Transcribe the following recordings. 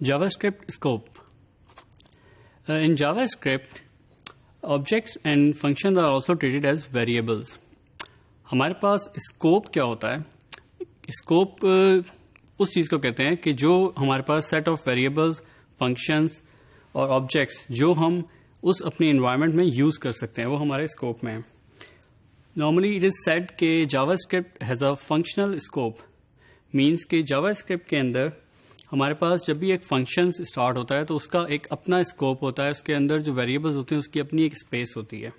JavaScript scope. In JavaScript, objects and functions are also treated as variables. ہمارے پاس scope کیا ہوتا ہے؟ Scope اس چیز کو کہتے ہیں کہ جو ہمارے پاس سیٹ آف ویریبلز، فنکشنز اور آبجیکٹس جو ہم اس اپنی انوائرمنٹ میں یوز کر سکتے ہیں وہ ہمارے اسکوپ میں ہیں. نارملی اٹ از سیڈ کہ JavaScript has a functional scope. Means کہ JavaScript کے اندر ہمارے پاس جب بھی ایک فنکشن اسٹارٹ ہوتا ہے تو اس کا ایک اپنا اسکوپ ہوتا ہے، اس کے اندر جو ویریبلز ہوتے ہیں اس کی اپنی ایک اسپیس ہوتی ہے.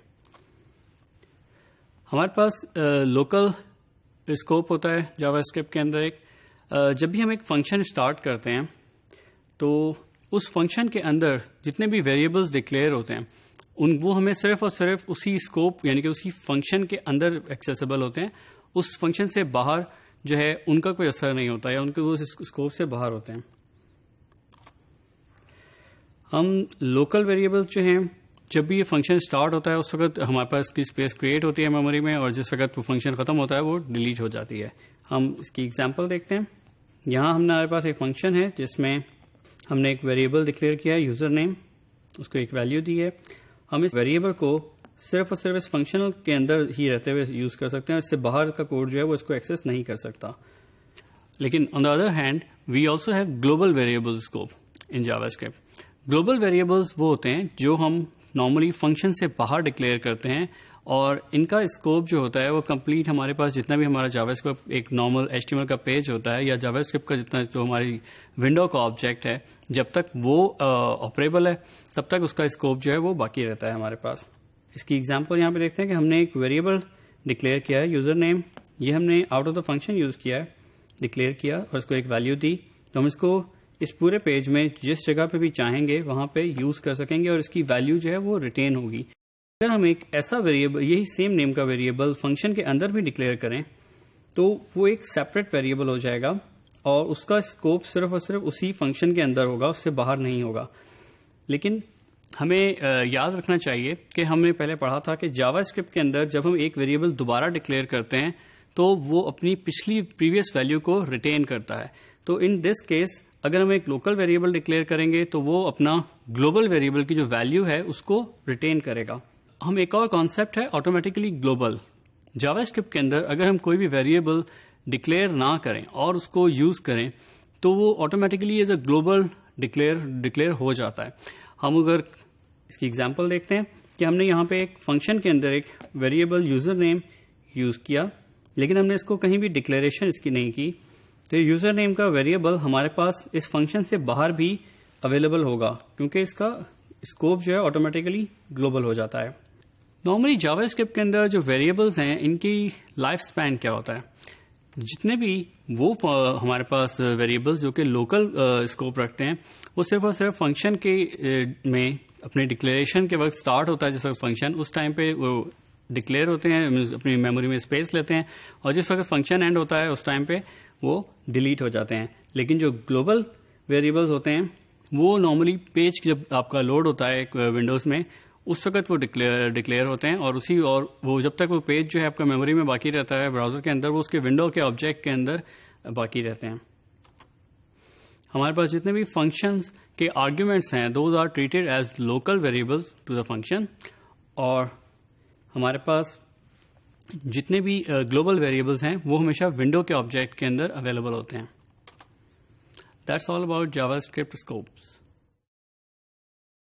ہمارے پاس لوکل اسکوپ ہوتا ہے JavaScript کے اندر. جب بھی ہم ایک فنکشن اسٹارٹ کرتے ہیں تو اس فنکشن کے اندر جتنے بھی ویریبلز ڈکلیئر ہوتے ہیں وہ ہمیں صرف اور صرف اسی اسکوپ یعنی کہ اسی فنکشن کے اندر ایکسیسیبل ہوتے ہیں. اس فنکشن سے باہر جو ہے ان کا کوئی اثر نہیں ہوتا یا ان کے وہ اسکوپ سے باہر ہوتے ہیں. ہم لوکل ویریبلز جو ہیں جب بھی یہ فنکشن اسٹارٹ ہوتا ہے اس وقت ہمارے پاس اس کی اسپیس کریٹ ہوتی ہے میموری میں، اور جس وقت وہ فنکشن ختم ہوتا ہے وہ ڈیلیٹ ہو جاتی ہے. ہم اس کی ایگزامپل دیکھتے ہیں. یہاں ہمارے پاس ایک فنکشن ہے جس میں ہم نے ایک ویریبل ڈکلیئر کیا ہے یوزر نیم، اس کو ایک ویلیو دی ہے. ہم اس ویریبل کو صرف اور صرف اس فنکشن کے اندر ہی رہتے ہوئے یوز کر سکتے ہیں، اس سے باہر کا کوڈ جو ہے وہ اس کو ایکسیس نہیں کر سکتا. لیکن on the other hand we also have global variable scope in JavaScript. Global variables وہ ہوتے ہیں جو ہم نارملی فنکشن سے باہر ڈکلیئر کرتے ہیں، اور ان کا اسکوپ جو ہوتا ہے وہ کمپلیٹ ہمارے پاس جتنا بھی ہمارا JavaScript ایک نارمل HTML کا پیج ہوتا ہے یا JavaScript کا جتنا جو ہماری ونڈو کا آبجیکٹ ہے، جب تک وہ آپریبل ہے تب تک اس کا اسکوپ جو ہے وہ باقی رہتا ہے ہمارے پاس. اس کی ایگزامپل یہاں پہ دیکھتے ہیں کہ ہم نے ایک ویریبل ڈکلیئر کیا ہے یوزر نیم. یہ ہم نے out of the function use کیا ہے، ڈکلیئر کیا اور اس کو ایک ویلیو دی. تو ہم اس کو اس پورے پیج میں جس جگہ پہ بھی چاہیں گے وہاں پہ یوز کر سکیں گے اور اس کی ویلیو جو ہے وہ ریٹین ہوگی. اگر ہم ایک ایسا ویریبل یہی سیم نیم کا ویریبل فنکشن کے اندر بھی ڈکلیئر کریں تو وہ ایک سیپریٹ ویریبل ہو جائے گا اور اس کا اسکوپ صرف اور صرف اسی فنکشن کے اندر ہوگا، اس سے باہر نہیں ہوگا. لیکن ہمیں یاد رکھنا چاہیے کہ ہم نے پہلے پڑھا تھا کہ JavaScript کے اندر جب ہم ایک ویریبل دوبارہ ڈکلیئر کرتے ہیں تو وہ اپنی پریویس ویلیو کو ریٹین کرتا ہے. تو ان دس کیس اگر ہم ایک لوکل ویریبل ڈکلیئر کریں گے تو وہ اپنا گلوبل ویریبل کی جو ویلیو ہے اس کو ریٹین کرے گا. ہم ایک اور کانسیپٹ ہے آٹومیٹیکلی گلوبل. JavaScript کے اندر اگر ہم کوئی بھی ویریبل ڈکلیئر نہ کریں اور اس کو یوز کریں تو وہ automatically as a global declare ہو جاتا ہے. ہم اگر اس کی ایگزامپل دیکھتے ہیں کہ ہم نے یہاں پہ ایک فنکشن کے اندر ایک ویریبل یوزر نیم یوز کیا، لیکن ہم نے اس کو کہیں بھی ڈکلیریشن اس کی نہیں کی، تو یوزر نیم کا ویریبل ہمارے پاس اس فنکشن سے باہر بھی اویلیبل ہوگا کیونکہ اس کا اسکوپ جو ہے آٹومیٹیکلی گلوبل ہو جاتا ہے. نارملی JavaScript کے اندر جو ویریبلز ہیں ان کی لائف سپین کیا ہوتا ہے؟ جتنے بھی وہ ہمارے پاس ویریبلز جو کہ لوکل اسکوپ رکھتے ہیں وہ صرف اور صرف فنکشن کے میں اپنے ڈکلیریشن کے وقت اسٹارٹ ہوتا ہے. جس وقت فنکشن اس ٹائم پہ وہ ڈکلیئر ہوتے ہیں، اپنی میموری میں اسپیس لیتے ہیں، اور جس وقت فنکشن اینڈ ہوتا ہے اس ٹائم پہ وہ ڈیلیٹ ہو جاتے ہیں. لیکن جو گلوبل ویریبلز ہوتے ہیں وہ نارملی پیج جب آپ کا لوڈ ہوتا ہے ونڈوز میں اس وقت وہ ڈکلیئر ہوتے ہیں، اور وہ جب تک وہ پیج جو ہے آپ کا میموری میں باقی رہتا ہے براؤزر کے اندر وہ اس کے ونڈو کے آبجیکٹ کے اندر باقی رہتے ہیں. ہمارے پاس جتنے بھی فنکشنز کے آرگیومنٹس ہیں those are treated as local variables to the function, اور ہمارے پاس جتنے بھی گلوبل ویریبلز ہیں وہ ہمیشہ ونڈو کے آبجیکٹ کے اندر اویلیبل ہوتے ہیں. That's all about JavaScript scopes.